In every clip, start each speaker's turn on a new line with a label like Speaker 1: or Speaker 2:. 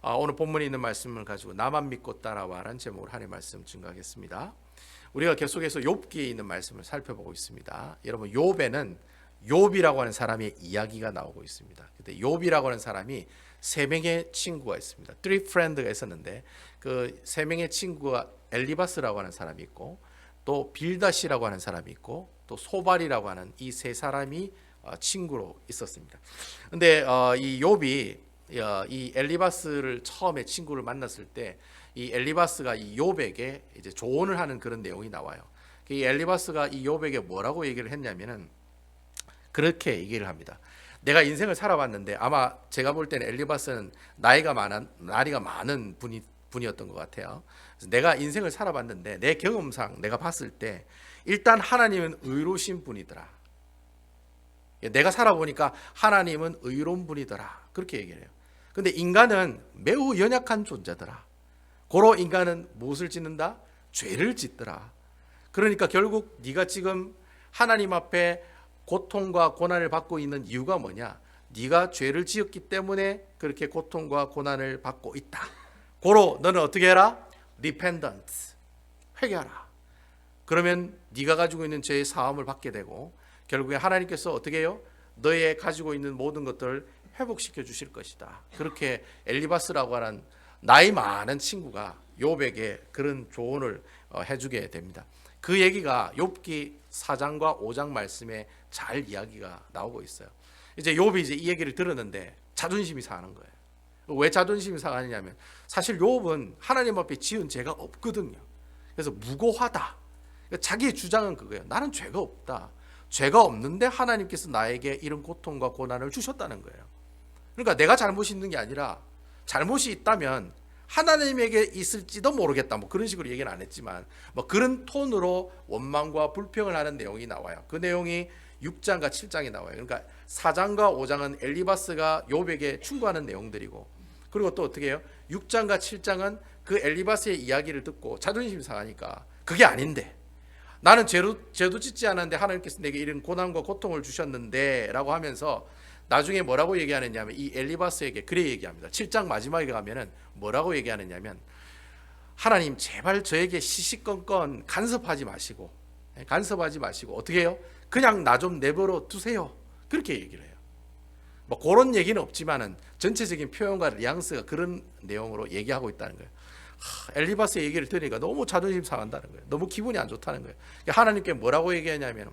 Speaker 1: 오늘 본문에 있는 말씀을 가지고 나만 믿고 따라와라는 제목으로 하나님의 말씀 증거하겠습니다. 우리가 계속해서 욥기에 있는 말씀을 살펴보고 있습니다. 여러분, 욥에는 욥이라고 하는 사람의 이야기가 나오고 있습니다. 근데 욥이라고 하는 사람이 세 명의 친구가 있습니다. Three friends가 있었는데 그 세 명의 친구가 엘리바스라고 하는 사람이 있고, 또 빌닷이라고 하는 사람이 있고, 또 소발이라고 하는 이 세 사람이 친구로 있었습니다. 근데 이 욥이 이 엘리바스를 처음에 친구를 만났을 때 이 엘리바스가 이 욥에게 이제 조언을 하는 그런 내용이 나와요. 이 엘리바스가 이 욥에게 뭐라고 얘기를 했냐면은 그렇게 얘기를 합니다. 내가 인생을 살아봤는데 아마 제가 볼 때는 엘리바스는 나이가 많은 분이었던 것 같아요. 그래서 내가 인생을 살아봤는데 내 경험상 내가 봤을 때 일단 하나님은 의로우신 분이더라. 내가 살아보니까 하나님은 의로운 분이더라. 그렇게 얘기를 해요. 근데 인간은 매우 연약한 존재더라. 고로 인간은 무엇을 짓는다? 죄를 짓더라. 그러니까 결국 네가 지금 하나님 앞에 고통과 고난을 받고 있는 이유가 뭐냐? 네가 죄를 지었기 때문에 그렇게 고통과 고난을 받고 있다. 고로 너는 어떻게 해라? Repentance, 회개하라. 그러면 네가 가지고 있는 죄의 사함을 받게 되고 결국에 하나님께서 어떻게 해요? 너의 가지고 있는 모든 것들을 회복시켜 주실 것이다. 그렇게 엘리바스라고 하는 나이 많은 친구가 욥에게 그런 조언을 해주게 됩니다. 그 얘기가 욥기 4장과 5장 말씀에 잘 이야기가 나오고 있어요. 이제 욥이 이제 이 얘기를 들었는데 자존심이 상하는 거예요. 왜 자존심이 상하느냐면 사실 욥은 하나님 앞에 지은 죄가 없거든요. 그래서 무고하다. 자기의 주장은 그거예요. 나는 죄가 없다. 죄가 없는데 하나님께서 나에게 이런 고통과 고난을 주셨다는 거예요. 그러니까 내가 잘못이 있는 게 아니라 잘못이 있다면 하나님에게 있을지도 모르겠다. 뭐 그런 식으로 얘기는 안 했지만 뭐 그런 톤으로 원망과 불평을 하는 내용이 나와요. 그 내용이 6장과 7장에 나와요. 그러니까 4장과 5장은 엘리바스가 욥에게 충고하는 내용들이고, 그리고 또 어떻게 해요? 6장과 7장은 그 엘리바스의 이야기를 듣고 자존심이 상하니까 그게 아닌데 나는 죄도 짓지 않았는데 하나님께서 내게 이런 고난과 고통을 주셨는데 라고 하면서 나중에 뭐라고 얘기하느냐면 이 엘리바스에게 그래 얘기합니다. 7장 마지막에 가면은 뭐라고 얘기하느냐면 하나님 제발 저에게 시시건건 간섭하지 마시고 어떻게 해요? 그냥 나 좀 내버려 두세요. 그렇게 얘기를 해요. 뭐 그런 얘기는 없지만은 전체적인 표현과 뉘앙스가 그런 내용으로 얘기하고 있다는 거예요. 엘리바스의 얘기를 들으니까 너무 자존심 상한다는 거예요. 너무 기분이 안 좋다는 거예요. 하나님께 뭐라고 얘기하냐면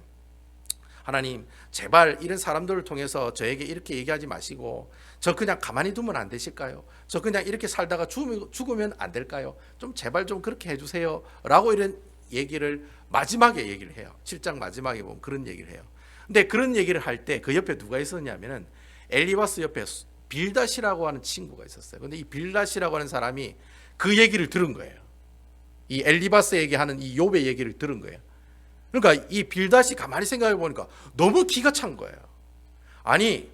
Speaker 1: 하나님 제발 이런 사람들을 통해서 저에게 이렇게 얘기하지 마시고 저 그냥 가만히 두면 안 되실까요? 저 그냥 이렇게 살다가 죽으면 안 될까요? 좀 제발 좀 그렇게 해주세요 라고 이런 얘기를 마지막에 얘기를 해요. 7장 마지막에 보면 그런 얘기를 해요. 근데 그런 얘기를 할 때 그 옆에 누가 있었냐면은 엘리바스 옆에 빌닷이라고 하는 친구가 있었어요. 근데 이 빌닷이라고 하는 사람이 그 얘기를 들은 거예요. 이 엘리바스에게 하는 이 욥의 얘기를 들은 거예요. 그러니까 이 빌닷이 가만히 생각해 보니까 너무 기가 찬 거예요. 아니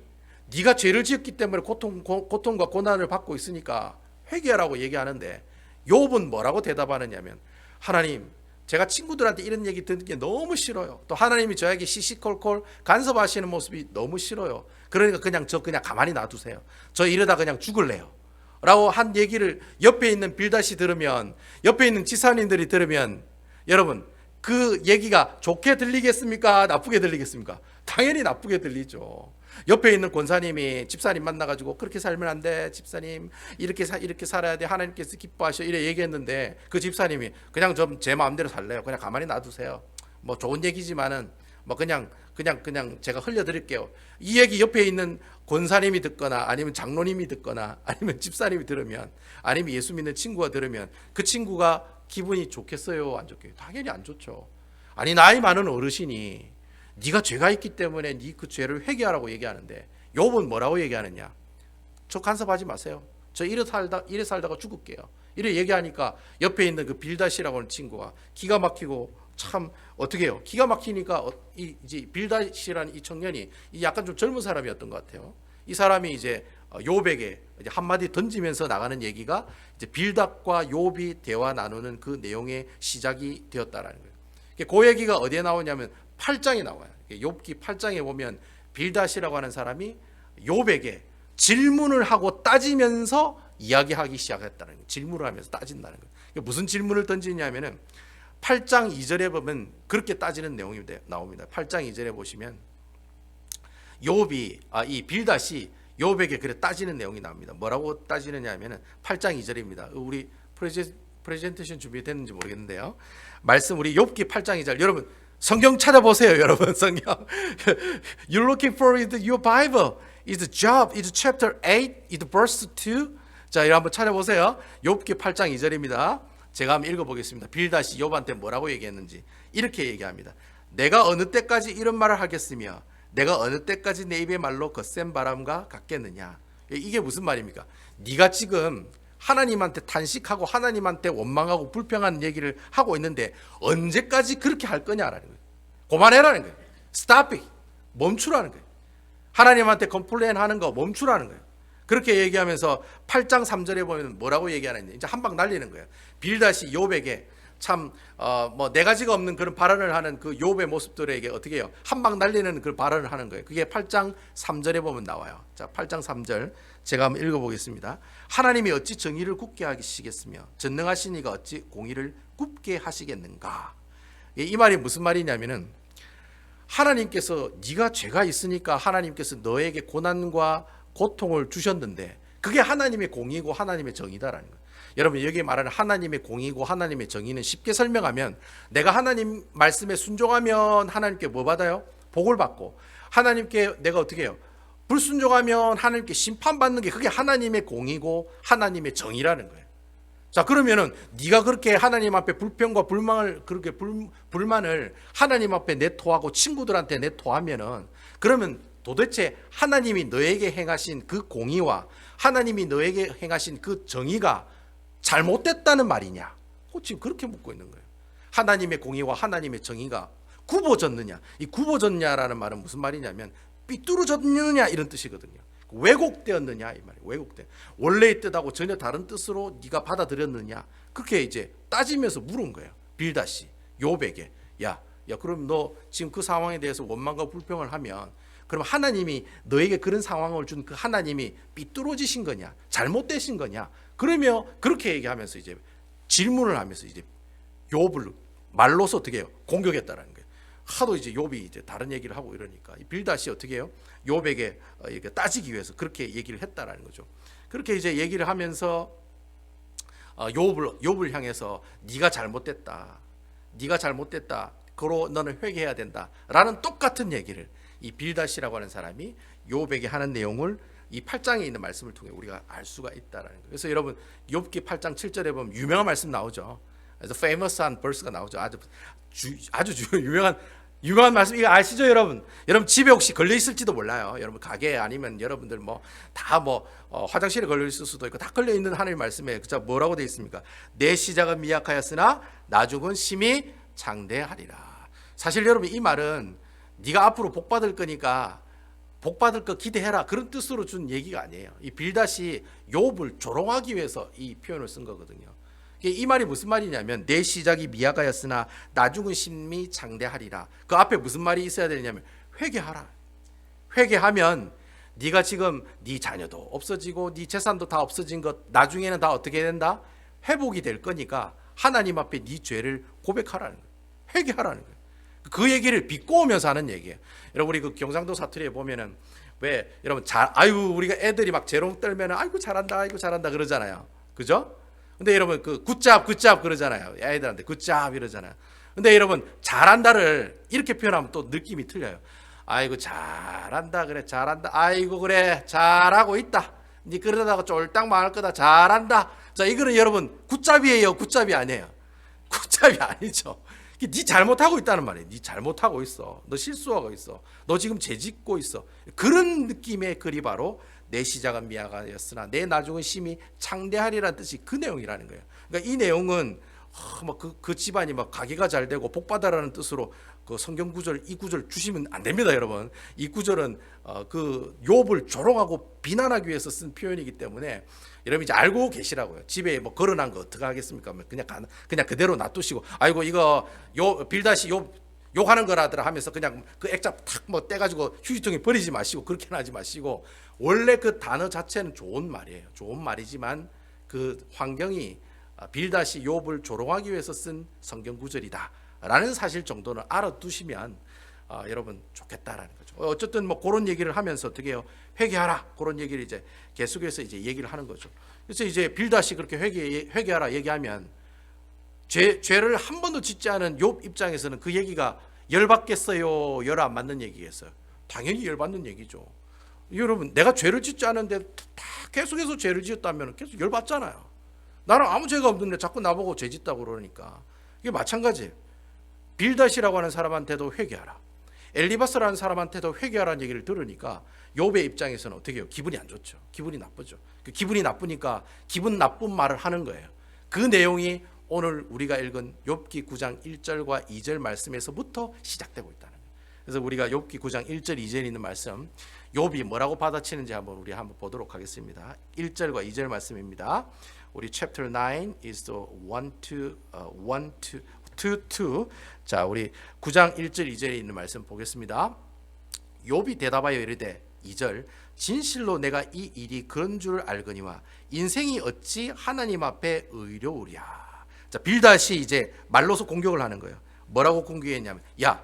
Speaker 1: 네가 죄를 지었기 때문에 고통과 고난을 받고 있으니까 회개하라고 얘기하는데 욥은 뭐라고 대답하느냐면 하나님 제가 친구들한테 이런 얘기 듣는 게 너무 싫어요. 또 하나님이 저에게 시시콜콜 간섭하시는 모습이 너무 싫어요. 그러니까 그냥 가만히 놔두세요. 저 이러다 그냥 죽을래요 라고 한 얘기를 옆에 있는 빌닷이 들으면, 옆에 있는 지사님들이 들으면 여러분 그 얘기가 좋게 들리겠습니까? 나쁘게 들리겠습니까? 당연히 나쁘게 들리죠. 옆에 있는 권사님이 집사님 만나가지고 그렇게 살면 안 돼, 집사님 이렇게 살아야 돼, 하나님께서 기뻐하셔 이래 얘기했는데 그 집사님이 그냥 좀 제 마음대로 살래요. 그냥 가만히 놔두세요. 뭐 좋은 얘기지만은 뭐 그냥 제가 흘려드릴게요. 이 얘기 옆에 있는 권사님이 듣거나 아니면 장로님이 듣거나 아니면 집사님이 들으면 아니면 예수 믿는 친구가 들으면 그 친구가 기분이 좋겠어요? 안 좋겠어요? 당연히 안 좋죠. 아니 나이 많은 어르신이 네가 죄가 있기 때문에 네 그 죄를 회개하라고 얘기하는데 욥은 뭐라고 얘기하느냐? 저 간섭하지 마세요. 저 이래 살다가 죽을게요. 이래 얘기하니까 옆에 있는 그 빌닷이라고 하는 친구가 기가 막히고 참 어떻게 해요? 기가 막히니까 이제 빌닷이라는 이 청년이 약간 좀 젊은 사람이었던 것 같아요. 이 사람이 이제 욥에게 이제 한마디 던지면서 나가는 얘기가 이제 빌닷과 욥이 대화 나누는 그 내용의 시작이 되었다라는 거예요. 그 얘기가 어디에 나오냐면 8장에 나와요. 욥기 8장에 보면 빌닷이라고 하는 사람이 욥에게 질문을 하고 따지면서 이야기하기 시작했다는 거예요. 질문을 하면서 따진다는 거예요. 무슨 질문을 던지냐면은 8장 2절에 보면 그렇게 따지는 내용이 나옵니다. 8장 2절에 보시면 욥이 이 빌닷이 욥에게 그래 따지는 내용이 나옵니다. 뭐라고 따지느냐 하면은 8장 2절입니다. 우리 프레젠테이션 준비됐는지 모르겠는데요. 말씀 우리 욥기 8장 2절 여러분 성경 찾아보세요. 여러분 성경 You're looking for your Bible. It's Job. It's chapter 8. It's verse 2. 자, 이거 한번 찾아보세요. 욥기 8장 2절입니다. 제가 한번 읽어보겠습니다. 빌닷이 욥한테 뭐라고 얘기했는지 이렇게 얘기합니다. 내가 어느 때까지 이런 말을 하겠으며 내가 어느 때까지 내 입의 말로 거센 바람과 같겠느냐. 이게 무슨 말입니까? 네가 지금 하나님한테 탄식하고 하나님한테 원망하고 불평하는 얘기를 하고 있는데 언제까지 그렇게 할 거냐라는 거예요. 그만해라는 거예요. Stop it. 멈추라는 거예요. 하나님한테 컴플레인 하는 거 멈추라는 거예요. 그렇게 얘기하면서 8장 3절에 보면 뭐라고 얘기하느냐. 이제 한 방 날리는 거예요. 빌닷이 욥에게 참 네 가지가 없는 그런 발언을 하는 그 욥의 모습들에게 어떻게 해요? 한 방 날리는 그 발언을 하는 거예요. 그게 8장 3절에 보면 나와요. 자, 8장 3절 제가 한번 읽어보겠습니다. 하나님이 어찌 정의를 굽게 하시겠으며 전능하신 이가 어찌 공의를 굽게 하시겠는가. 이 말이 무슨 말이냐면은 하나님께서 네가 죄가 있으니까 하나님께서 너에게 고난과 고통을 주셨는데 그게 하나님의 공의고 하나님의 정의다라는 거예요. 여러분 여기 말하는 하나님의 공의고 하나님의 정의는 쉽게 설명하면 내가 하나님 말씀에 순종하면 하나님께 뭐 받아요? 복을 받고 하나님께 내가 어떻게 해요? 불순종하면 하나님께 심판받는 게 그게 하나님의 공의고 하나님의 정의라는 거예요. 자, 그러면은 네가 그렇게 하나님 앞에 불평과 불만을 그렇게 불만을 하나님 앞에 내토하고 친구들한테 내토하면은 그러면 도대체 하나님이 너에게 행하신 그 공의와 하나님이 너에게 행하신 그 정의가 잘못됐다는 말이냐? 지금 그렇게 묻고 있는 거예요. 하나님의 공의와 하나님의 정의가 굽어졌느냐? 이 굽어졌냐라는 말은 무슨 말이냐면 삐뚤어졌느냐 이런 뜻이거든요. 왜곡되었느냐 이 말이에요. 왜곡돼. 원래의 뜻하고 전혀 다른 뜻으로 네가 받아들였느냐? 그렇게 이제 따지면서 물은 거예요. 빌닷이 욥에게 야 그럼 너 지금 그 상황에 대해서 원망과 불평을 하면 그럼 하나님이 너에게 그런 상황을 준 그 하나님이 삐뚤어지신 거냐? 잘못되신 거냐? 그러면 그렇게 얘기하면서 이제 질문을 하면서 이제 욥을 말로서 어떻게 해요? 공격했다라는 거예요. 하도 이제 욥이 이제 다른 얘기를 하고 이러니까 이 빌닷이 어떻게 해요? 욥에게 이렇게 따지기 위해서 그렇게 얘기를 했다라는 거죠. 그렇게 이제 얘기를 하면서 욥을 향해서 네가 잘못됐다. 네가 잘못됐다. 그로 너는 회개해야 된다라는 똑같은 얘기를 이 빌닷이라고 하는 사람이 욥에게 하는 내용을 이 8장에 있는 말씀을 통해 우리가 알 수가 있다라는 거예요. 그래서 여러분 욥기 8장 7절에 보면 유명한 말씀 나오죠. 그래서 famous한 verse가 나오죠. 아주 유명한 말씀 이거 아시죠, 여러분? 여러분 집에 혹시 걸려 있을지도 몰라요. 여러분 가게 아니면 여러분들 화장실에 걸려 있을 수도 있고 다 걸려 있는 하나님의 말씀에 그자 뭐라고 되어 있습니까? 내 시작은 미약하였으나 나중은 심히 장대하리라. 사실 여러분 이 말은 네가 앞으로 복 받을 거니까 복 받을 거 기대해라 그런 뜻으로 준 얘기가 아니에요. 이 빌닷이 욥을 조롱하기 위해서 이 표현을 쓴 거거든요. 이 말이 무슨 말이냐면 내 시작이 미약하였으나 나중은 심히 장대하리라. 그 앞에 무슨 말이 있어야 되냐면 회개하라. 회개하면 네가 지금 네 자녀도 없어지고 네 재산도 다 없어진 것 나중에는 다 어떻게 된다? 회복이 될 거니까 하나님 앞에 네 죄를 고백하라는 거예요. 회개하라는 거예요. 그 얘기를 비꼬으면서 하는 얘기예요. 여러분 우리 그 경상도 사투리에 보면은 왜 여러분 우리가 애들이 막 재롱 떨면은 아이고 잘한다 그러잖아요. 그죠? 근데 여러분 그 굿잡 그러잖아요. 애들한테 굿잡 이러잖아요. 근데 여러분 잘한다를 이렇게 표현하면 또 느낌이 틀려요. 아이고 잘한다 그래 잘한다. 아이고 그래 잘하고 있다. 니 그러다가 쫄딱 망할 거다. 잘한다. 자 이거는 여러분 굿잡이에요. 굿잡이 아니에요. 굿잡이 아니죠. 네 잘못하고 있다는 말이에요. 네 잘못하고 있어. 너 실수하고 있어. 너 지금 죄짓고 있어. 그런 느낌의 글이 바로 내 시작은 미약하였으나 내 나중은 심히 창대하리라는 뜻이 그 내용이라는 거예요. 그러니까 이 내용은 그 집안이 막 가게가 잘 되고 복받아라는 뜻으로 그 성경 구절 이 구절 주시면 안 됩니다, 여러분. 이 구절은 그 욥을 조롱하고 비난하기 위해서 쓴 표현이기 때문에 여러분 이제 알고 계시라고요. 집에 뭐 걸어놓은 거 어떻게 하겠습니까? 그냥 그대로 놔두시고 아이고 이거 빌닷이 욕하는 거라더라 하면서 그냥 그 액자 탁 뭐 떼가지고 휴지통에 버리지 마시고 그렇게는 하지 마시고, 원래 그 단어 자체는 좋은 말이에요. 좋은 말이지만 그 환경이 빌닷이 욥을 조롱하기 위해서 쓴 성경 구절이다라는 사실 정도는 알아두시면 여러분 좋겠다라는 거죠. 어쨌든 뭐 그런 얘기를 하면서 어떻게 해요? 회개하라, 그런 얘기를 이제 계속해서 이제 얘기를 하는 거죠. 그래서 이제 빌닷이 그렇게 회개하라 얘기하면 죄를 한 번도 짓지 않은 욥 입장에서는 그 얘기가 열받겠어요, 열 안 맞는 얘기겠어요? 당연히 열받는 얘기죠. 여러분, 내가 죄를 짓지 않은데 다 계속해서 죄를 지었다면 계속 열받잖아요. 나는 아무 죄가 없는데 자꾸 나보고 죄 짓다고 그러니까. 이게 마찬가지예요. 빌닷이라고 하는 사람한테도 회개하라, 엘리바스라는 사람한테도 회개하라는 얘기를 들으니까 욥의 입장에서는 어떻게 해요? 기분이 안 좋죠. 기분이 나쁘죠. 그 기분이 나쁘니까 기분 나쁜 말을 하는 거예요. 그 내용이 오늘 우리가 읽은 욥기 9장 1절과 2절 말씀에서부터 시작되고 있다는 거예요. 그래서 우리가 욥기 9장 1절 2절에 있는 말씀, 욥이 뭐라고 받아치는지 우리 한번 보도록 하겠습니다. 1절과 2절 말씀입니다. 우리 chapter 9 is the 1 to 2. 자, 우리 9장 1절 2절에 있는 말씀 보겠습니다. 욥이 대답하여 이르되 2절, 진실로 내가 이 일이 그런 줄 알거니와 인생이 어찌 하나님 앞에 의로우랴. 자, 빌닷이 이제 말로서 공격을 하는 거예요. 뭐라고 공격했냐면, 야,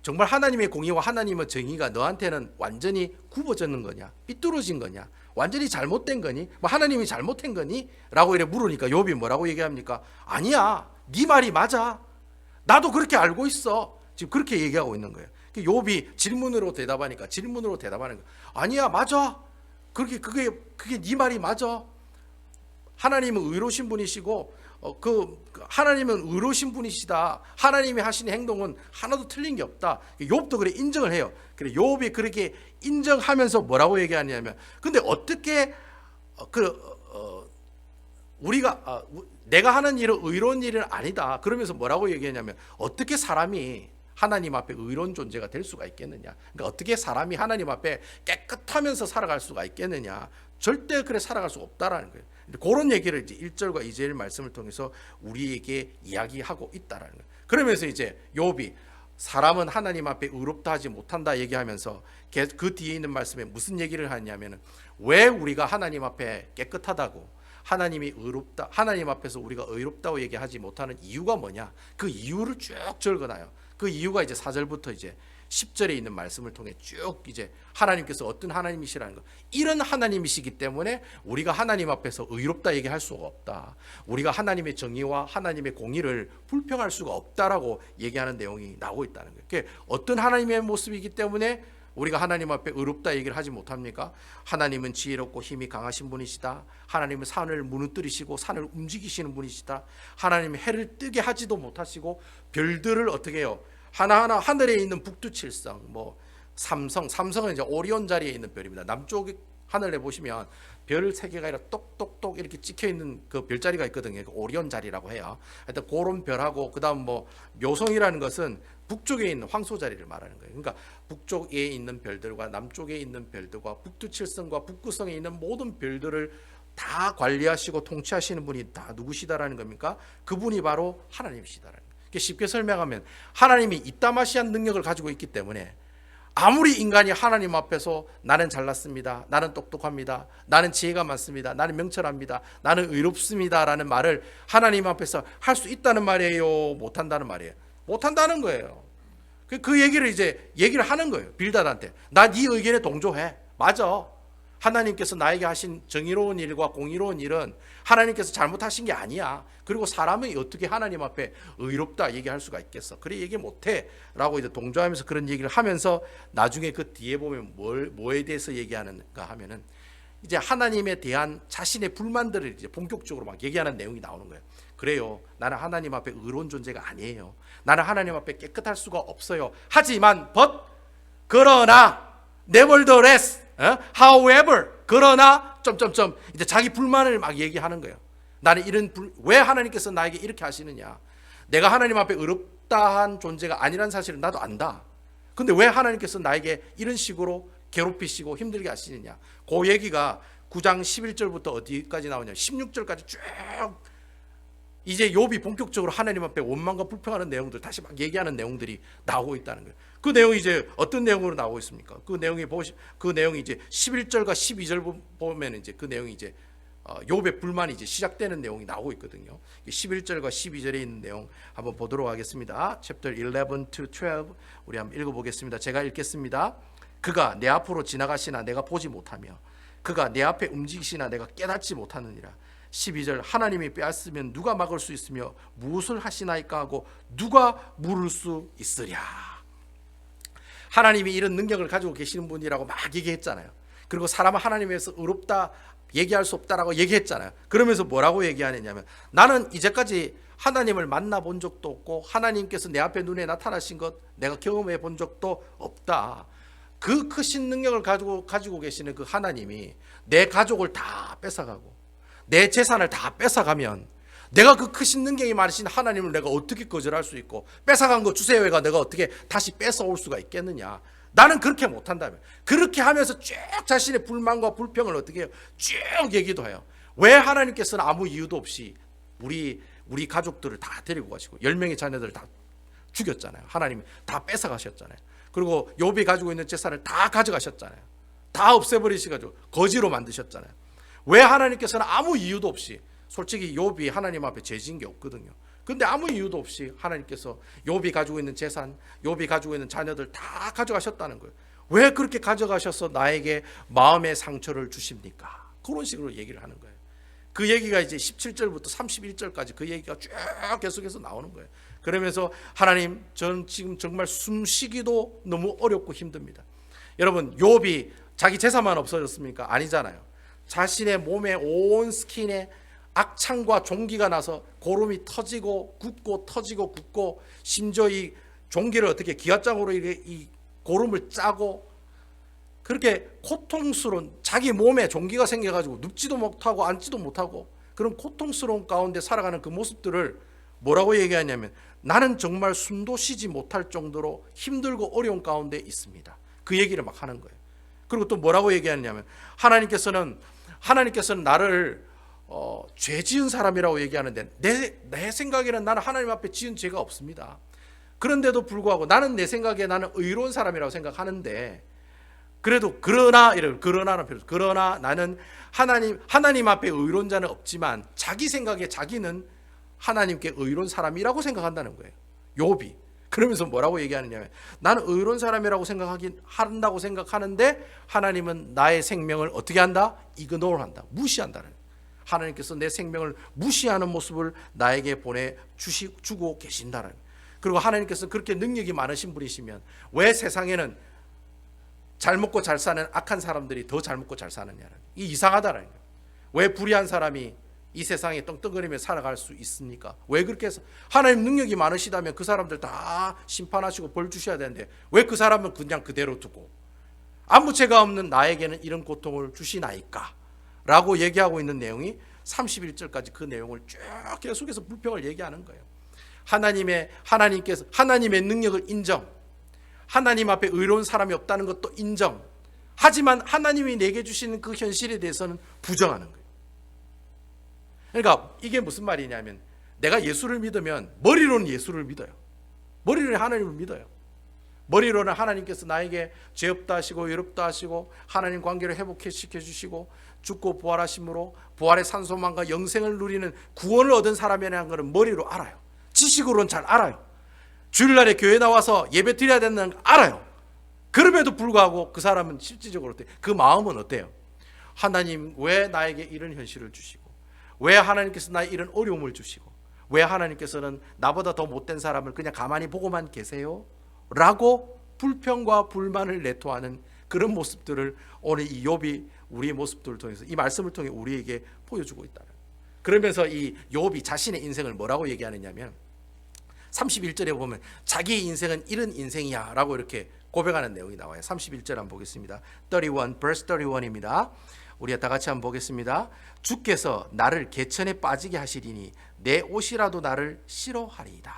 Speaker 1: 정말 하나님의 공의와 하나님의 정의가 너한테는 완전히 굽어졌는 거냐, 삐뚤어진 거냐, 완전히 잘못된 거니, 뭐 하나님이 잘못한 거니? 라고 이래 물으니까 욥이 뭐라고 얘기합니까? 아니야, 네 말이 맞아, 나도 그렇게 알고 있어. 지금 그렇게 얘기하고 있는 거예요. 욥이 질문으로 대답하니까 질문으로 대답하는 거예요. 아니야, 맞아, 그게 네 말이 맞아. 하나님은 의로우신 분이시고 하나님은 의로우신 분이시다. 하나님이 하시는 행동은 하나도 틀린 게 없다. 욥도 그래 인정을 해요. 그래 욥이 그렇게 인정하면서 뭐라고 얘기하냐면, 근데 어떻게 우리가 내가 하는 일은 의로운 일은 아니다. 그러면서 뭐라고 얘기하냐면, 어떻게 사람이 하나님 앞에 의로운 존재가 될 수가 있겠느냐. 그러니까 어떻게 사람이 하나님 앞에 깨끗하면서 살아갈 수가 있겠느냐. 절대 그래 살아갈 수 없다라는 거예요. 그런 얘기를 이제 1절과 2절 말씀을 통해서 우리에게 이야기하고 있다라는 거예요. 그러면서 이제 욥이 사람은 하나님 앞에 의롭다 하지 못한다 얘기하면서 그 뒤에 있는 말씀에 무슨 얘기를 하냐면은, 왜 우리가 하나님 앞에 깨끗하다고, 하나님이 의롭다, 하나님 앞에서 우리가 의롭다고 얘기하지 못하는 이유가 뭐냐, 그 이유를 쭉 적어놔요. 그 이유가 이제 4절부터 이제 10절에 있는 말씀을 통해 쭉 이제 하나님께서 어떤 하나님이시라는 거, 이런 하나님이시기 때문에 우리가 하나님 앞에서 의롭다 얘기할 수가 없다, 우리가 하나님의 정의와 하나님의 공의를 불평할 수가 없다라고 얘기하는 내용이 나오고 있다는 거예요. 그게 어떤 하나님의 모습이기 때문에 우리가 하나님 앞에 의롭다 얘기를 하지 못합니까? 하나님은 지혜롭고 힘이 강하신 분이시다. 하나님은 산을 무너뜨리시고 산을 움직이시는 분이시다. 하나님은 해를 뜨게 하지도 못하시고 별들을 어떻게 해요? 하나하나 하늘에 있는 북두칠성, 뭐 삼성은 이제 오리온 자리에 있는 별입니다. 남쪽 하늘에 보시면 별 3개가 아니라 똑똑똑 이렇게 찍혀 있는 그 별자리가 있거든요. 그 오리온 자리라고 해요. 하여튼 그런 별하고, 그다음 뭐 묘성이라는 것은 북쪽에 있는 황소 자리를 말하는 거예요. 그러니까 북쪽에 있는 별들과 남쪽에 있는 별들과 북두칠성과 북구성에 있는 모든 별들을 다 관리하시고 통치하시는 분이 다 누구시다라는 겁니까? 그분이 바로 하나님이시다라는 거예요. 쉽게 설명하면 하나님이 이따마시한 능력을 가지고 있기 때문에 아무리 인간이 하나님 앞에서 나는 잘났습니다, 나는 똑똑합니다, 나는 지혜가 많습니다, 나는 명철합니다, 나는 의롭습니다 라는 말을 하나님 앞에서 할 수 있다는 말이에요, 못한다는 말이에요? 못한다는 거예요. 그 얘기를 이제 얘기를 하는 거예요. 빌닷한테. 나 네 의견에 동조해. 맞아. 하나님께서 나에게 하신 정의로운 일과 공의로운 일은 하나님께서 잘못하신 게 아니야. 그리고 사람이 어떻게 하나님 앞에 의롭다 얘기할 수가 있겠어? 그래 얘기 못해 라고 이제 동조하면서 그런 얘기를 하면서 나중에 그 뒤에 보면 뭐에 대해서 얘기하는가 하면은 이제 하나님에 대한 자신의 불만들을 이제 본격적으로 막 얘기하는 내용이 나오는 거예요. 그래요, 나는 하나님 앞에 의로운 존재가 아니에요. 나는 하나님 앞에 깨끗할 수가 없어요. 하지만 그러나 nevertheless, however, 그러나 점점점 이제 자기 불만을 막 얘기하는 거예요. 나는 왜 하나님께서 나에게 이렇게 하시느냐? 내가 하나님 앞에 의롭다한 존재가 아니라는 사실을 나도 안다. 근데 왜 하나님께서 나에게 이런 식으로 괴롭히시고 힘들게 하시느냐? 그 얘기가 9장 11절부터 어디까지 나오냐? 16절까지 쭉 이제 욥이 본격적으로 하나님 앞에 원망과 불평하는 내용들 다시 막 얘기하는 내용들이 나오고 있다는 거예요. 그 내용이 이제 어떤 내용으로 나오고 있습니까? 그 내용이 이제 11절과 12절 보면 이제 그 내용이 이제 욥의 불만이 이제 시작되는 내용이 나오고 있거든요. 11절과 12절에 있는 내용 한번 보도록 하겠습니다. Chapter 11 to 12 우리 한번 읽어보겠습니다. 제가 읽겠습니다. 그가 내 앞으로 지나가시나 내가 보지 못하며 그가 내 앞에 움직이시나 내가 깨닫지 못하느니라. 12절 하나님이 빼앗으면 누가 막을 수 있으며 무엇을 하시나이까 하고 누가 물을 수 있으랴. 하나님이 이런 능력을 가지고 계시는 분이라고 막 얘기했잖아요. 그리고 사람은 하나님에서 의롭다 얘기할 수 없다라고 얘기했잖아요. 그러면서 뭐라고 얘기하느냐면 나는 이제까지 하나님을 만나본 적도 없고 하나님께서 내 앞에 눈에 나타나신 것 내가 경험해 본 적도 없다. 그 크신 능력을 가지고 계시는 그 하나님이 내 가족을 다 뺏어가고 내 재산을 다 뺏어가면 내가 그 크신 능력이 많으신 하나님을 내가 어떻게 거절할 수 있고 뺏어간 거 주세요 해가 내가 어떻게 다시 뺏어올 수가 있겠느냐. 나는 그렇게 못한다며. 그렇게 하면서 쭉 자신의 불만과 불평을 어떻게 해요? 쭉 얘기도 해요. 왜 하나님께서는 아무 이유도 없이 우리 가족들을 다 데리고 가시고 10명의 자녀들을 다 죽였잖아요. 하나님이 다 뺏어가셨잖아요. 그리고 욥이 가지고 있는 재산을 다 가져가셨잖아요. 다 없애버리셔가지고 거지로 만드셨잖아요. 왜 하나님께서는 아무 이유도 없이, 솔직히 욥이 하나님 앞에 죄 지은 게 없거든요. 근데 아무 이유도 없이 하나님께서 욥이 가지고 있는 재산, 욥이 가지고 있는 자녀들 다 가져가셨다는 거예요. 왜 그렇게 가져가셔서 나에게 마음의 상처를 주십니까? 그런 식으로 얘기를 하는 거예요. 그 얘기가 이제 17절부터 31절까지 그 얘기가 쭉 계속해서 나오는 거예요. 그러면서 하나님, 저는 지금 정말 숨쉬기도 너무 어렵고 힘듭니다. 여러분, 욥이 자기 재산만 없어졌습니까? 아니잖아요. 자신의 몸에 온 스킨에 악창과 종기가 나서 고름이 터지고 굳고 터지고 굳고, 심지어 이 종기를 어떻게 기압장으로 이 고름을 짜고, 그렇게 고통스러운, 자기 몸에 종기가 생겨가지고 눕지도 못하고 앉지도 못하고 그런 고통스러운 가운데 살아가는 그 모습들을 뭐라고 얘기하냐면, 나는 정말 숨도 쉬지 못할 정도로 힘들고 어려운 가운데 있습니다. 그 얘기를 막 하는 거예요. 그리고 또 뭐라고 얘기하냐면, 하나님께서는 나를 죄 지은 사람이라고 얘기하는데, 내 생각에는 나는 하나님 앞에 지은 죄가 없습니다. 그런데도 불구하고 나는 내 생각에 나는 의로운 사람이라고 생각하는데, 그래도 그러나 나는 하나님 앞에 의로운 자는 없지만 자기 생각에 자기는 하나님께 의로운 사람이라고 생각한다는 거예요, 욥이. 그러면서 뭐라고 얘기하느냐면, 나는 의로운 사람이라고 한다고 생각하는데 하나님은 나의 생명을 어떻게 한다? 이그노를 한다, 무시한다는 거예요. 하나님께서 내 생명을 무시하는 모습을 나에게 주고 계신다는 거예요. 그리고 하나님께서 그렇게 능력이 많으신 분이시면 왜 세상에는 잘 먹고 잘 사는 악한 사람들이 더 잘 먹고 잘 사느냐는, 이 이상하다는 거예요. 왜 불의한 사람이 이 세상에 떵떵거리며 살아갈 수 있습니까? 왜 그렇게 해서 하나님 능력이 많으시다면 그 사람들 다 심판하시고 벌 주셔야 되는데 왜 그 사람은 그냥 그대로 두고 아무 죄가 없는 나에게는 이런 고통을 주시나이까? 라고 얘기하고 있는 내용이 31절까지 그 내용을 쭉 계속해서 불평을 얘기하는 거예요. 하나님께서 하나님의 능력을 인정, 하나님 앞에 의로운 사람이 없다는 것도 인정, 하지만 하나님이 내게 주시는 그 현실에 대해서는 부정하는 거예요. 그러니까 이게 무슨 말이냐면, 내가 예수를 믿으면 머리로는 예수를 믿어요. 머리로는 하나님을 믿어요. 머리로는 하나님께서 나에게 죄 없다 하시고 의롭다 하시고 하나님 관계를 회복시켜 주시고 죽고 부활하심으로 부활의 산소망과 영생을 누리는 구원을 얻은 사람이라는 것을 머리로 알아요. 지식으로는 잘 알아요. 주일날에 교회 나와서 예배 드려야 된다는 걸 알아요. 그럼에도 불구하고 그 사람은 실질적으로 어때요? 그 마음은 어때요? 하나님, 왜 나에게 이런 현실을 주시고, 왜 하나님께서 나에 이런 어려움을 주시고, 왜 하나님께서는 나보다 더 못된 사람을 그냥 가만히 보고만 계세요? 라고 불평과 불만을 내토하는 그런 모습들을 오늘 이 욥이 우리의 모습들을 통해서, 이 말씀을 통해 우리에게 보여주고 있다. 그러면서 이 욥이 자신의 인생을 뭐라고 얘기하느냐면, 31절에 보면 자기의 인생은 이런 인생이야 라고 이렇게 고백하는 내용이 나와요. 31절 한번 보겠습니다. 31, verse 31입니다. 우리가 다 같이 한번 보겠습니다. 주께서 나를 개천에 빠지게 하시리니 내 옷이라도 나를 싫어하리이다.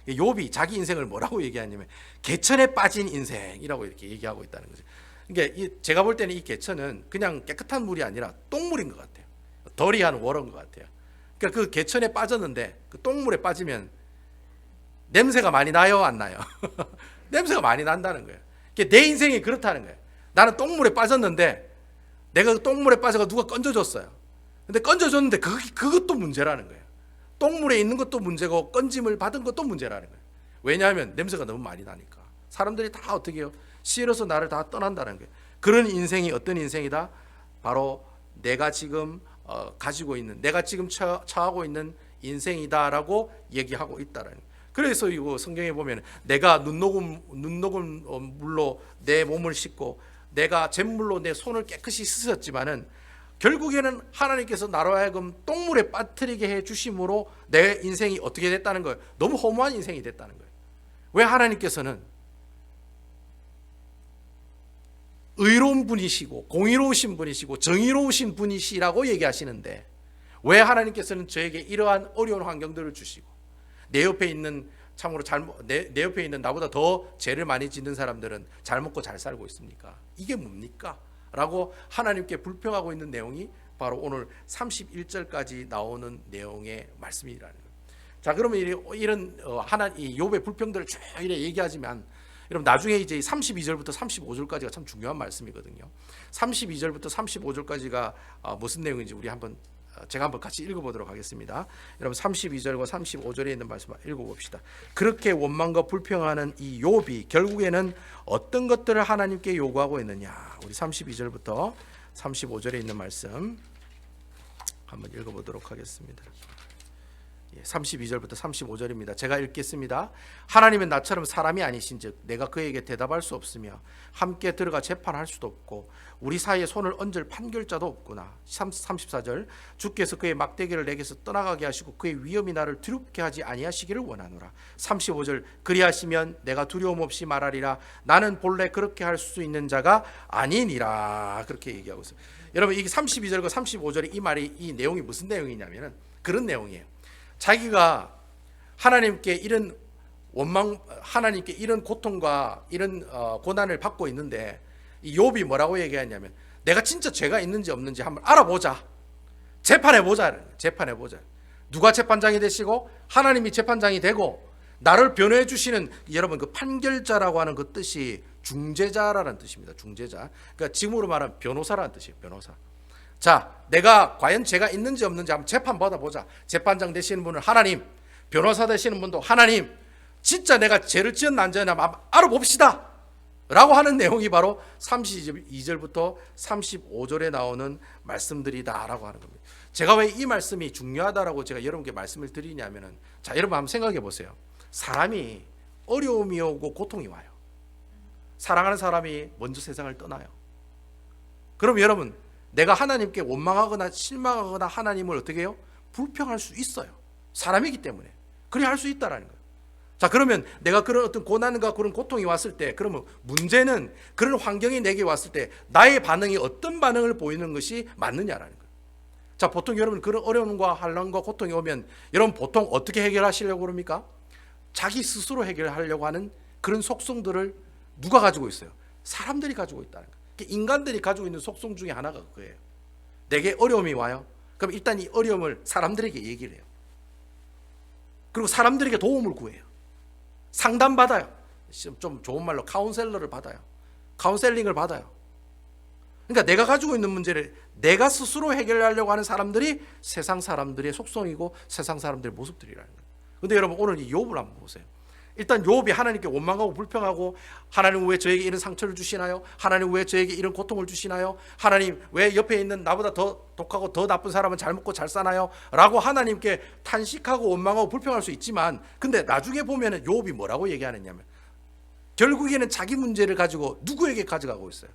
Speaker 1: 욥이 자기 인생을 뭐라고 얘기하냐면 개천에 빠진 인생이라고 이렇게 얘기하고 있다는 거죠. 그러니까 제가 볼 때는 이 개천은 그냥 깨끗한 물이 아니라 똥물인 것 같아요. 더리한 워러인 것 같아요. 그러니까 그 개천에 빠졌는데 그 똥물에 빠지면 냄새가 많이 나요, 안 나요? 냄새가 많이 난다는 거예요. 그러니까 내 인생이 그렇다는 거예요. 나는 똥물에 빠졌는데 내가 그 똥물에 빠져서 누가 건져줬어요. 근데 건져줬는데 그것도 문제라는 거예요. 똥물에 있는 것도 문제고 건짐을 받은 것도 문제라는 거예요. 왜냐하면 냄새가 너무 많이 나니까. 사람들이 다 어떻게 해요? 싫어서 나를 다 떠난다는 거예요. 그런 인생이 어떤 인생이다? 바로 내가 지금 가지고 있는, 내가 지금 처하고 있는 인생이다라고 얘기하고 있다라는 거예요. 그래서 이거 성경에 보면 내가 눈 녹은 물로 내 몸을 씻고 내가 잿물로 내 손을 깨끗이 씻었지만은 결국에는 하나님께서 나로 하여금 똥물에 빠뜨리게 해 주심으로 내 인생이 어떻게 됐다는 거예요? 너무 허무한 인생이 됐다는 거예요. 왜 하나님께서는 의로운 분이시고 공의로우신 분이시고 정의로우신 분이시라고 얘기하시는데 왜 하나님께서는 저에게 이러한 어려운 환경들을 주시고 내 옆에 있는 참으로 내 옆에 있는 나보다 더 죄를 많이 짓는 사람들은 잘 먹고 잘 살고 있습니까? 이게 뭡니까? 라고 하나님께 불평하고 있는 내용이 바로 오늘 31절까지 나오는 내용의 말씀이라는 거예요. 자, 그러면 이런 이 욥의 불평들을 쭉 이렇게 얘기하지만 여러분 나중에 이제 32절부터 35절까지가 참 중요한 말씀이거든요. 32절부터 35절까지가 무슨 내용인지 우리 제가 한번 같이 읽어보도록 하겠습니다. 여러분 32절과 35절에 있는 말씀 읽어봅시다. 그렇게 원망과 불평하는 이 욥이 결국에는 어떤 것들을 하나님께 요구하고 있느냐. 우리 32절부터 35절에 있는 말씀 한번 읽어보도록 하겠습니다. 32절부터 35절입니다. 제가 읽겠습니다. 하나님은 나처럼 사람이 아니신즉 내가 그에게 대답할 수 없으며 함께 들어가 재판할 수도 없고 우리 사이에 손을 얹을 판결자도 없구나. 34절 주께서 그의 막대기를 내게서 떠나가게 하시고 그의 위엄이 나를 두렵게 하지 아니하시기를 원하노라. 35절 그리하시면 내가 두려움 없이 말하리라. 나는 본래 그렇게 할 수 있는 자가 아니니라. 그렇게 얘기하고 있어요. 여러분 이게 32절과 35절의 이 내용이 무슨 내용이냐면은 그런 내용이에요. 자기가 하나님께 이런 하나님께 이런 고통과 이런 고난을 받고 있는데 이 욥이 뭐라고 얘기하냐면 내가 진짜 죄가 있는지 없는지 한번 알아보자. 재판해보자. 누가 재판장이 되시고 하나님이 재판장이 되고 나를 변호해 주시는 여러분 그 판결자라고 하는 그 뜻이 중재자라는 뜻입니다. 중재자. 그러니까 지금으로 말하면 변호사라는 뜻이에요. 변호사. 자, 내가 과연 죄가 있는지 없는지 한번 재판 받아보자. 재판장 되시는 분은 하나님, 변호사 되시는 분도 하나님, 진짜 내가 죄를 지었나 안 지었나 한번 알아봅시다 라고 하는 내용이 바로 32절부터 35절에 나오는 말씀들이다라고 하는 겁니다. 제가 왜 이 말씀이 중요하다라고 제가 여러분께 말씀을 드리냐면은, 자, 여러분 한번 생각해 보세요. 사람이 어려움이 오고 고통이 와요. 사랑하는 사람이 먼저 세상을 떠나요. 그럼 여러분 내가 하나님께 원망하거나 실망하거나 하나님을 어떻게 해요? 불평할 수 있어요. 사람이기 때문에. 그래 할 수 있다라는 거예요. 자, 그러면 내가 그런 어떤 고난과 그런 고통이 왔을 때, 그러면 문제는 그런 환경이 내게 왔을 때 나의 반응이 어떤 반응을 보이는 것이 맞느냐라는 거예요. 자, 보통 여러분 그런 어려움과 환난과 고통이 오면 여러분 보통 어떻게 해결하시려고 그럽니까? 자기 스스로 해결하려고 하는 그런 속성들을 누가 가지고 있어요? 사람들이 가지고 있다는 거예요. 인간들이 가지고 있는 속성 중에 하나가 그거예요. 내게 어려움이 와요. 그럼 일단 이 어려움을 사람들에게 얘기를 해요. 그리고 사람들에게 도움을 구해요. 상담받아요. 좀 좋은 말로 카운셀러를 받아요. 카운셀링을 받아요. 그러니까 내가 가지고 있는 문제를 내가 스스로 해결하려고 하는 사람들이 세상 사람들의 속성이고 세상 사람들의 모습들이라는 거예요. 그런데 여러분 오늘 이 욥을 한번 보세요. 일단 욥이 하나님께 원망하고 불평하고 하나님 왜 저에게 이런 상처를 주시나요? 하나님 왜 저에게 이런 고통을 주시나요? 하나님 왜 옆에 있는 나보다 더 독하고 더 나쁜 사람은 잘 먹고 잘 사나요? 라고 하나님께 탄식하고 원망하고 불평할 수 있지만 근데 나중에 보면 욥이 뭐라고 얘기하느냐면 결국에는 자기 문제를 가지고 누구에게 가져가고 있어요?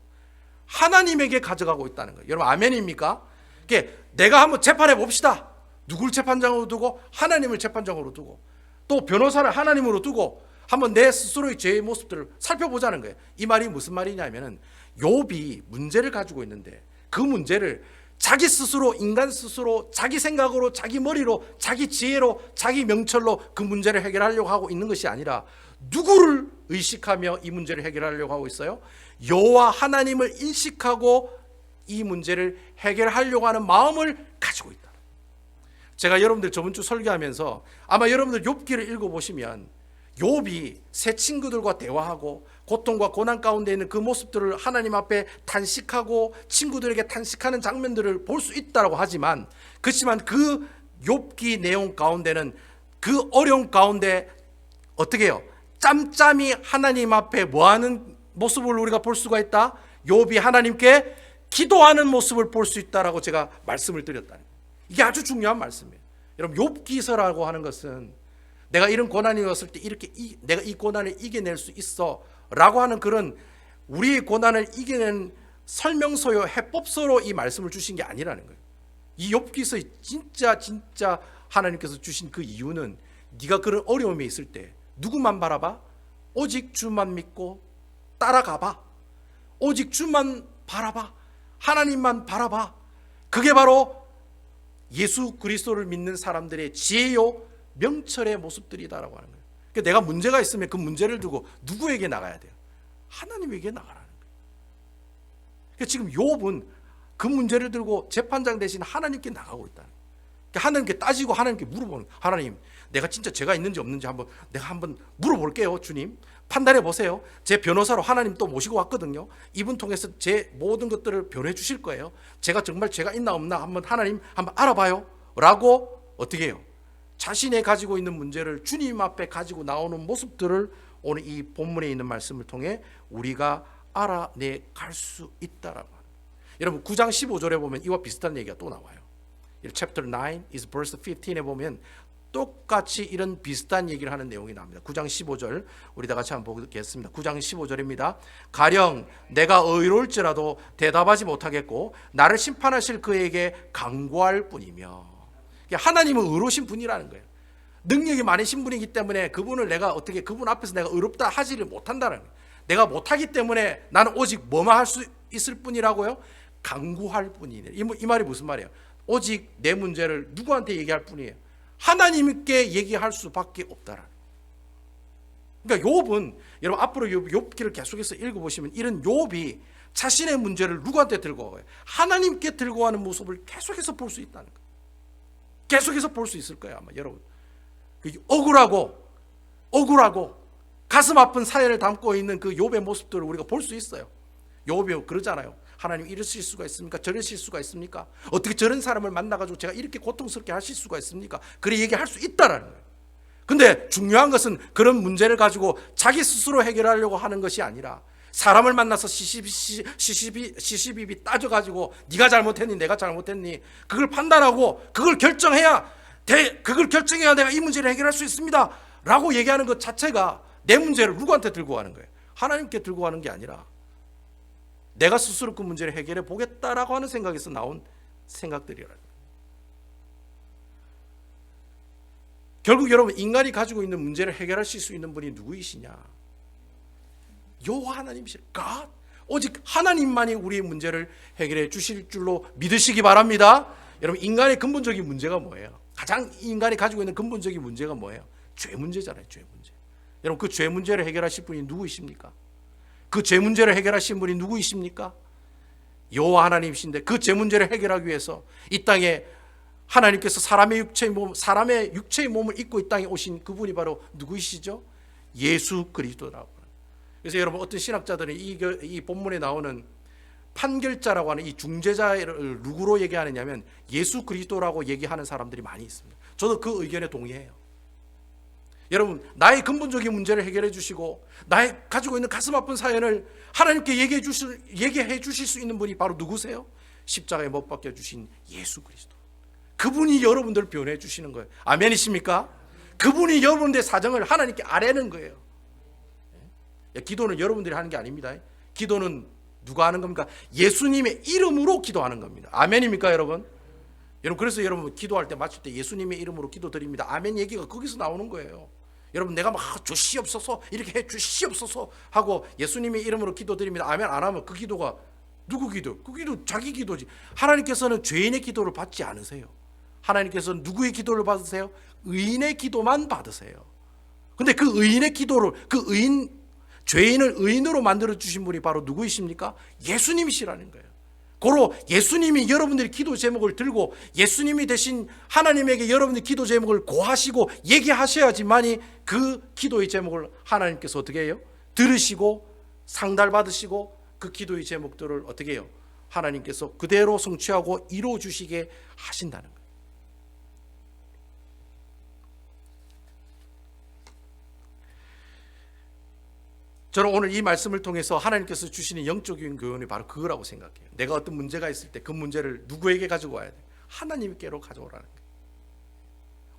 Speaker 1: 하나님에게 가져가고 있다는 거예요. 여러분 아멘입니까? 그러니까 내가 한번 재판해 봅시다. 누굴 재판장으로 두고? 하나님을 재판장으로 두고 또 변호사를 하나님으로 두고 한번 내 스스로의 죄의 모습들을 살펴보자는 거예요. 이 말이 무슨 말이냐면은 욥이 문제를 가지고 있는데 그 문제를 자기 스스로 인간 스스로 자기 생각으로 자기 머리로 자기 지혜로 자기 명철로 그 문제를 해결하려고 하고 있는 것이 아니라 누구를 의식하며 이 문제를 해결하려고 하고 있어요? 여호와 하나님을 인식하고 이 문제를 해결하려고 하는 마음을 가지고 있다. 제가 여러분들 저번 주 설교하면서 아마 여러분들 욥기를 읽어보시면 욥이 새 친구들과 대화하고 고통과 고난 가운데 있는 그 모습들을 하나님 앞에 탄식하고 친구들에게 탄식하는 장면들을 볼 수 있다고 하지만, 그렇지만 그 욥기 내용 가운데는 그 어려움 가운데 어떻게 해요? 짬짬이 하나님 앞에 뭐하는 모습을 우리가 볼 수가 있다? 욥이 하나님께 기도하는 모습을 볼 수 있다라고 제가 말씀을 드렸다. 이게 아주 중요한 말씀이에요. 여러분, 욥기서라고 하는 것은 내가 이런 고난이 왔을 때 이렇게 내가 이 고난을 이겨낼 수 있어 라고 하는 그런 우리의 고난을 이겨낸 설명서요, 해법서로 이 말씀을 주신 게 아니라는 거예요. 이 욥기서의 진짜 하나님께서 주신 그 이유는 네가 그런 어려움에 있을 때 누구만 바라봐? 오직 주만 믿고 따라가봐. 오직 주만 바라봐. 하나님만 바라봐. 그게 바로 예수 그리스도를 믿는 사람들의 지혜요 명철의 모습들이다라고 하는 거예요. 그러니까 내가 문제가 있으면 그 문제를 두고 누구에게 나가야 돼요? 하나님에게 나가라는 거예요. 그러니까 지금 욥은 그 문제를 들고 재판장 대신 하나님께 나가고 있다는 거예요. 그러니까 하나님께 따지고 하나님께 물어보는 거예요. 하나님, 내가 진짜 죄가 있는지 없는지 내가 한번 물어볼게요. 주님, 판단해 보세요. 제 변호사로 하나님 또 모시고 왔거든요. 이분 통해서 제 모든 것들을 변호해 주실 거예요. 제가 정말 죄가 있나 없나 하나님 한번 알아봐요 라고 어떻게 해요? 자신의 가지고 있는 문제를 주님 앞에 가지고 나오는 모습들을 오늘 이 본문에 있는 말씀을 통해 우리가 알아내 갈 수 있다라고 합니다. 여러분, 9장 15절에 보면 이와 비슷한 얘기가 또 나와요. Chapter 9 is verse 15에 보면 똑같이 이런 비슷한 얘기를 하는 내용이 나옵니다. 9장 15절 우리 다 같이 한번 보겠습니다. 9장 15절입니다. 가령 내가 의로울지라도 대답하지 못하겠고 나를 심판하실 그에게 간구할 뿐이며. 하나님은 의로우신 분이라는 거예요. 능력이 많으신 분이기 때문에 그분을 내가 어떻게 그분 앞에서 내가 의롭다 하지를 못한다는 거예요. 내가 못하기 때문에 나는 오직 뭐만 할 수 있을 뿐이라고요? 간구할 뿐이네. 이 말이 무슨 말이에요? 오직 내 문제를 누구한테 얘기할 뿐이에요? 하나님께 얘기할 수밖에 없다라는 거예요. 그러니까 욥은, 여러분 앞으로 욥기를 계속해서 읽어보시면 이런 욥이 자신의 문제를 누구한테 들고 와요? 하나님께 들고 가는 모습을 계속해서 볼 수 있다는 거예요. 계속해서 볼 수 있을 거예요. 아마 여러분 억울하고 가슴 아픈 사연을 담고 있는 그 욥의 모습들을 우리가 볼 수 있어요. 욥이 그러잖아요. 하나님 이러실 수가 있습니까? 저러실 수가 있습니까? 어떻게 저런 사람을 만나가지고 제가 이렇게 고통스럽게 하실 수가 있습니까? 그래 얘기할 수 있다라는 거예요. 근데 중요한 것은 그런 문제를 가지고 자기 스스로 해결하려고 하는 것이 아니라 사람을 만나서 시시비비 따져가지고 네가 잘못했니 내가 잘못했니 그걸 판단하고 그걸 결정해야 내가 이 문제를 해결할 수 있습니다 라고 얘기하는 것 자체가 내 문제를 누구한테 들고 가는 거예요? 하나님께 들고 가는 게 아니라 내가 스스로 그 문제를 해결해 보겠다라고 하는 생각에서 나온 생각들이라는 거예요. 결국 여러분, 인간이 가지고 있는 문제를 해결하실 수 있는 분이 누구이시냐? 여호와 하나님이실까? 오직 하나님만이 우리의 문제를 해결해 주실 줄로 믿으시기 바랍니다. 여러분, 인간의 근본적인 문제가 뭐예요? 가장 인간이 가지고 있는 근본적인 문제가 뭐예요? 죄 문제잖아요. 죄 문제. 여러분, 그 죄 문제를 해결하실 분이 누구이십니까? 그 죄 문제를 해결하신 분이 누구이십니까? 여호와 하나님이신데 그 죄 문제를 해결하기 위해서 이 땅에 하나님께서 사람의 육체의 몸을 입고 이 땅에 오신 그분이 바로 누구이시죠? 예수 그리스도라고. 그래서 여러분, 어떤 신학자들은 이 본문에 나오는 판결자라고 하는 이 중재자를 누구로 얘기하느냐면 예수 그리스도라고 얘기하는 사람들이 많이 있습니다. 저도 그 의견에 동의해요. 여러분, 나의 근본적인 문제를 해결해 주시고 나의 가지고 있는 가슴 아픈 사연을 하나님께 얘기해 주실 수 있는 분이 바로 누구세요? 십자가에 못 박혀 주신 예수 그리스도. 그분이 여러분들을 변호해 주시는 거예요. 아멘이십니까? 그분이 여러분들의 사정을 하나님께 아뢰는 거예요. 기도는 여러분들이 하는 게 아닙니다. 기도는 누가 하는 겁니까? 예수님의 이름으로 기도하는 겁니다. 아멘입니까, 여러분? 여러분, 그래서 여러분 기도할 때 마칠 때 예수님의 이름으로 기도드립니다. 아멘 얘기가 거기서 나오는 거예요. 여러분, 내가 막 주시옵소서 이렇게 해 주시옵소서 하고 예수님의 이름으로 기도드립니다. 아멘 안 하면 그 기도가 누구 기도? 그 기도 자기 기도지. 하나님께서는 죄인의 기도를 받지 않으세요. 하나님께서는 누구의 기도를 받으세요? 의인의 기도만 받으세요. 근데 그 의인의 기도를 죄인을 의인으로 만들어 주신 분이 바로 누구이십니까? 예수님이시라는 거예요. 고로 예수님이 여러분들의 기도 제목을 들고 예수님이 대신 하나님에게 여러분들의 기도 제목을 고하시고 얘기하셔야지만이 그 기도의 제목을 하나님께서 어떻게 해요? 들으시고 상달받으시고 그 기도의 제목들을 어떻게 해요? 하나님께서 그대로 성취하고 이루어 주시게 하신다는 거예요. 저는 오늘 이 말씀을 통해서 하나님께서 주시는 영적인 교훈이 바로 그거라고 생각해요. 내가 어떤 문제가 있을 때 그 문제를 누구에게 가지고 와야 돼? 하나님께로 가져오라는 거예요.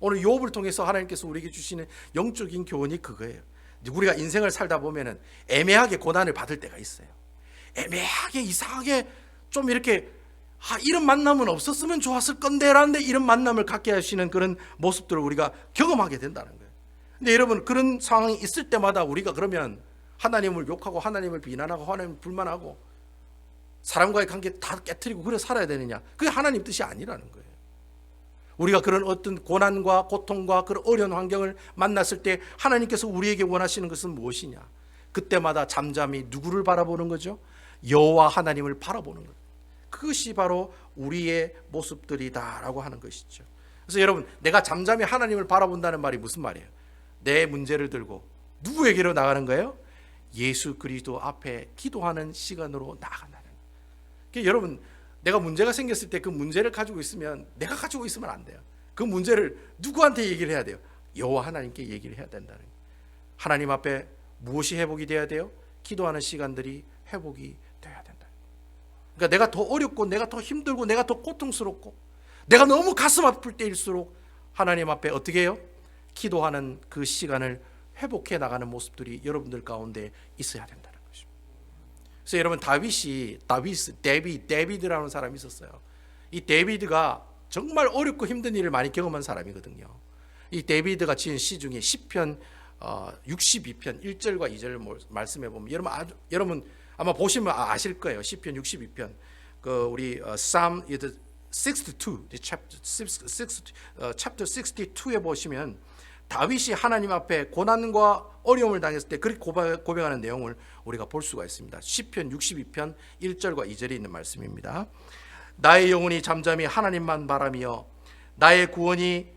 Speaker 1: 오늘 욥을 통해서 하나님께서 우리에게 주시는 영적인 교훈이 그거예요. 우리가 인생을 살다 보면은 애매하게 고난을 받을 때가 있어요. 애매하게 이상하게 좀 이렇게 이런 만남은 없었으면 좋았을 건데 라는데 이런 만남을 갖게 하시는 그런 모습들을 우리가 경험하게 된다는 거예요. 근데 여러분, 그런 상황이 있을 때마다 우리가 그러면 하나님을 욕하고 하나님을 비난하고 하나님을 불만하고 사람과의 관계 다 깨트리고 그래 살아야 되느냐? 그게 하나님 뜻이 아니라는 거예요. 우리가 그런 어떤 고난과 고통과 그런 어려운 환경을 만났을 때 하나님께서 우리에게 원하시는 것은 무엇이냐? 그때마다 잠잠히 누구를 바라보는 거죠? 여호와 하나님을 바라보는 것. 그것이 바로 우리의 모습들이다라고 하는 것이죠. 그래서 여러분, 내가 잠잠히 하나님을 바라본다는 말이 무슨 말이에요? 내 문제를 들고 누구에게로 나가는 거예요? 예수 그리스도 앞에 기도하는 시간으로 나아간다는 거예요. 그러니까 여러분, 내가 문제가 생겼을 때 그 문제를 가지고 있으면 내가 가지고 있으면 안 돼요. 그 문제를 누구한테 얘기를 해야 돼요? 여호와 하나님께 얘기를 해야 된다는 거예요. 하나님 앞에 무엇이 회복이 돼야 돼요? 기도하는 시간들이 회복이 돼야 된다. 그러니까 내가 더 어렵고 내가 더 힘들고 내가 더 고통스럽고 내가 너무 가슴 아플 때일수록 하나님 앞에 어떻게 해요? 기도하는 그 시간을 회복해 나가는 모습들이 여러분들 가운데 있어야 된다는 것입니다. 그래서 여러분, 데비드라는 사람이 있었어요. 이 데비드가 정말 어렵고 힘든 일을 많이 경험한 사람이거든요. 이 데비드가 지은 시 중에 시편 62편 1절과 2절을 말씀해 보면 여러분 아마 보시면 아실 거예요. 시편 62편 그 우리 Psalm 62 chapter 62에 보시면 다윗이 하나님 앞에 고난과 어려움을 당했을 때 그렇게 고백하는 내용을 우리가 볼 수가 있습니다. 시편 62편 1절과 2절에 있는 말씀입니다. 나의 영혼이 잠잠히 하나님만 바라며 나의 구원이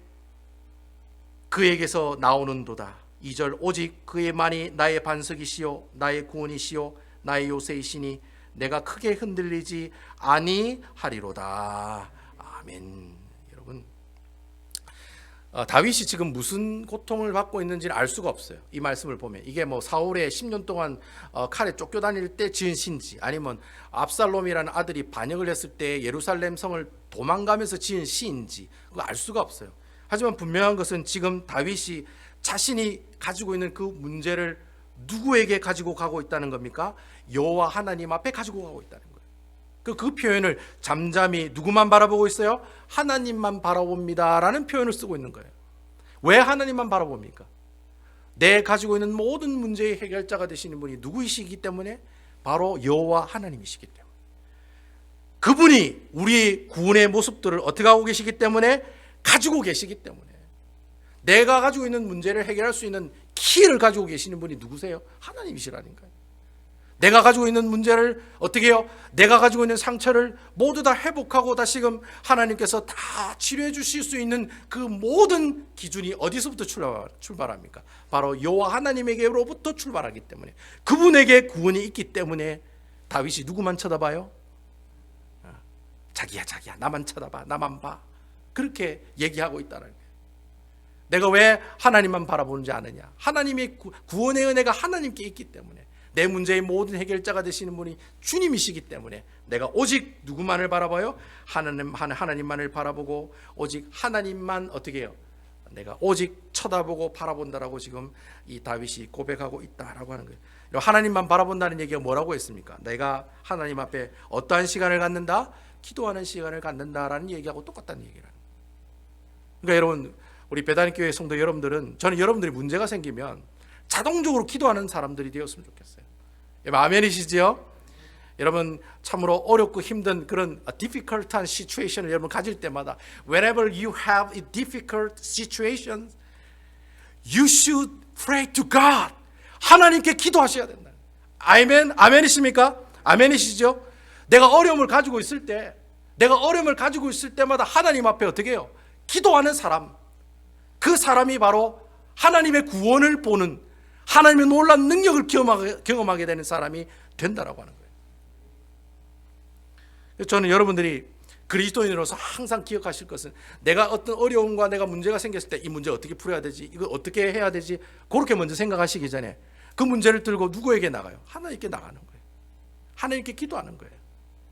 Speaker 1: 그에게서 나오는도다. 2절 오직 그의만이 나의 반석이시요 나의 구원이시요 나의 요새이시니 내가 크게 흔들리지 아니하리로다. 아멘. 여러분, 다윗이 지금 무슨 고통을 받고 있는지는 알 수가 없어요. 이 말씀을 보면 이게 뭐 사울의 10년 동안 칼에 쫓겨다닐 때 지은 시인지 아니면 압살롬이라는 아들이 반역을 했을 때 예루살렘 성을 도망가면서 지은 시인지 그거 알 수가 없어요. 하지만 분명한 것은 지금 다윗이 자신이 가지고 있는 그 문제를 누구에게 가지고 가고 있다는 겁니까? 여호와 하나님 앞에 가지고 가고 있다는 거예요. 그 표현을 잠잠히 누구만 바라보고 있어요? 하나님만 바라봅니다라는 표현을 쓰고 있는 거예요. 왜 하나님만 바라봅니까? 내 가지고 있는 모든 문제의 해결자가 되시는 분이 누구이시기 때문에 바로 여호와 하나님이시기 때문에 그분이 우리 구원의 모습들을 어떻게 하고 계시기 때문에 가지고 계시기 때문에 내가 가지고 있는 문제를 해결할 수 있는 키를 가지고 계시는 분이 누구세요? 하나님이시라니까요. 내가 가지고 있는 문제를 어떻게 해요? 내가 가지고 있는 상처를 모두 다 회복하고 다시금 하나님께서 다 치료해 주실 수 있는 그 모든 기준이 어디서부터 출발합니까? 바로 여호와 하나님에게로부터 출발하기 때문에 그분에게 구원이 있기 때문에 다윗이 누구만 쳐다봐요? 자기야 나만 쳐다봐 나만 봐 그렇게 얘기하고 있다는 거예요. 내가 왜 하나님만 바라보는지 아느냐? 하나님의 구원의 은혜가 하나님께 있기 때문에 내 문제의 모든 해결자가 되시는 분이 주님이시기 때문에 내가 오직 누구만을 바라봐요? 하나님만을 바라보고 오직 하나님만 어떻게 해요? 내가 오직 쳐다보고 바라본다라고 지금 이 다윗이 고백하고 있다라고 하는 거예요. 하나님만 바라본다는 얘기가 뭐라고 했습니까? 내가 하나님 앞에 어떠한 시간을 갖는다? 기도하는 시간을 갖는다라는 얘기하고 똑같다는 얘기라는 거예요. 그러니까 여러분, 우리 배단교회 성도 여러분들은 저는 여러분들이 문제가 생기면 자동적으로 기도하는 사람들이 되었으면 좋겠어요. 여러분 아멘이시죠? 여러분 참으로 어렵고 힘든 그런 difficult한 situation을 여러분 가질 때마다 whenever you have a difficult situation, you should pray to God. 하나님께 기도하셔야 된다. 아멘, 아멘이십니까? 아멘이시죠? 내가 어려움을 가지고 있을 때마다 하나님 앞에 어떻게 해요? 기도하는 사람, 그 사람이 바로 하나님의 구원을 보는, 하나님의 놀라운 능력을 경험하게 되는 사람이 된다라고 하는 거예요. 저는 여러분들이 그리스도인으로서 항상 기억하실 것은, 내가 어떤 어려움과 내가 문제가 생겼을 때 이 문제 어떻게 풀어야 되지, 이거 어떻게 해야 되지, 그렇게 먼저 생각하시기 전에 그 문제를 들고 누구에게 나가요? 하나님께 나가는 거예요. 하나님께 기도하는 거예요.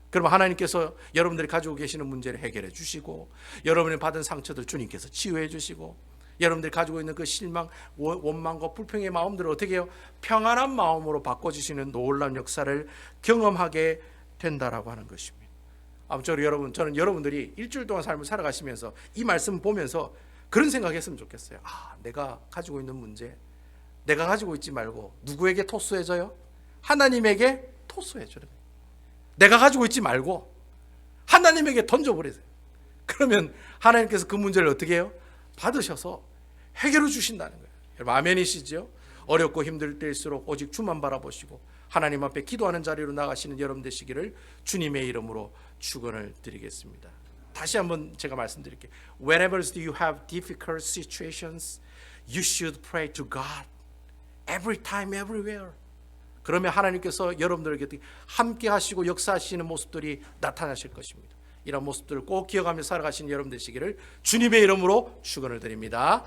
Speaker 1: 그러면 하나님께서 여러분들이 가지고 계시는 문제를 해결해 주시고, 여러분이 받은 상처들 주님께서 치유해 주시고, 여러분들이 가지고 있는 그 실망, 원망과 불평의 마음들을 어떻게 해요? 평안한 마음으로 바꿔주시는 놀라운 역사를 경험하게 된다라고 하는 것입니다. 아무쪼록 저는 여러분들이 일주일 동안 삶을 살아가시면서 이 말씀 보면서 그런 생각했으면 좋겠어요. 내가 가지고 있는 문제, 내가 가지고 있지 말고 누구에게 토스해줘요? 하나님에게 토스해줘요. 내가 가지고 있지 말고 하나님에게 던져버리세요. 그러면 하나님께서 그 문제를 어떻게 해요? 받으셔서 해결해 주신다는 거예요. 여러분 아멘이시죠? 어렵고 힘들 때일수록 오직 주만 바라보시고 하나님 앞에 기도하는 자리로 나가시는 여러분 되시기를 주님의 이름으로 축원을 드리겠습니다. 다시 한번 제가 말씀드릴게요. Whenever you have difficult situations, you should pray to God. Every time, everywhere. 그러면 하나님께서 여러분들에게 함께 하시고 역사하시는 모습들이 나타나실 것입니다. 이런 모습들을 꼭 기억하며 살아가시는 여러분 되시기를 주님의 이름으로 축원을 드립니다.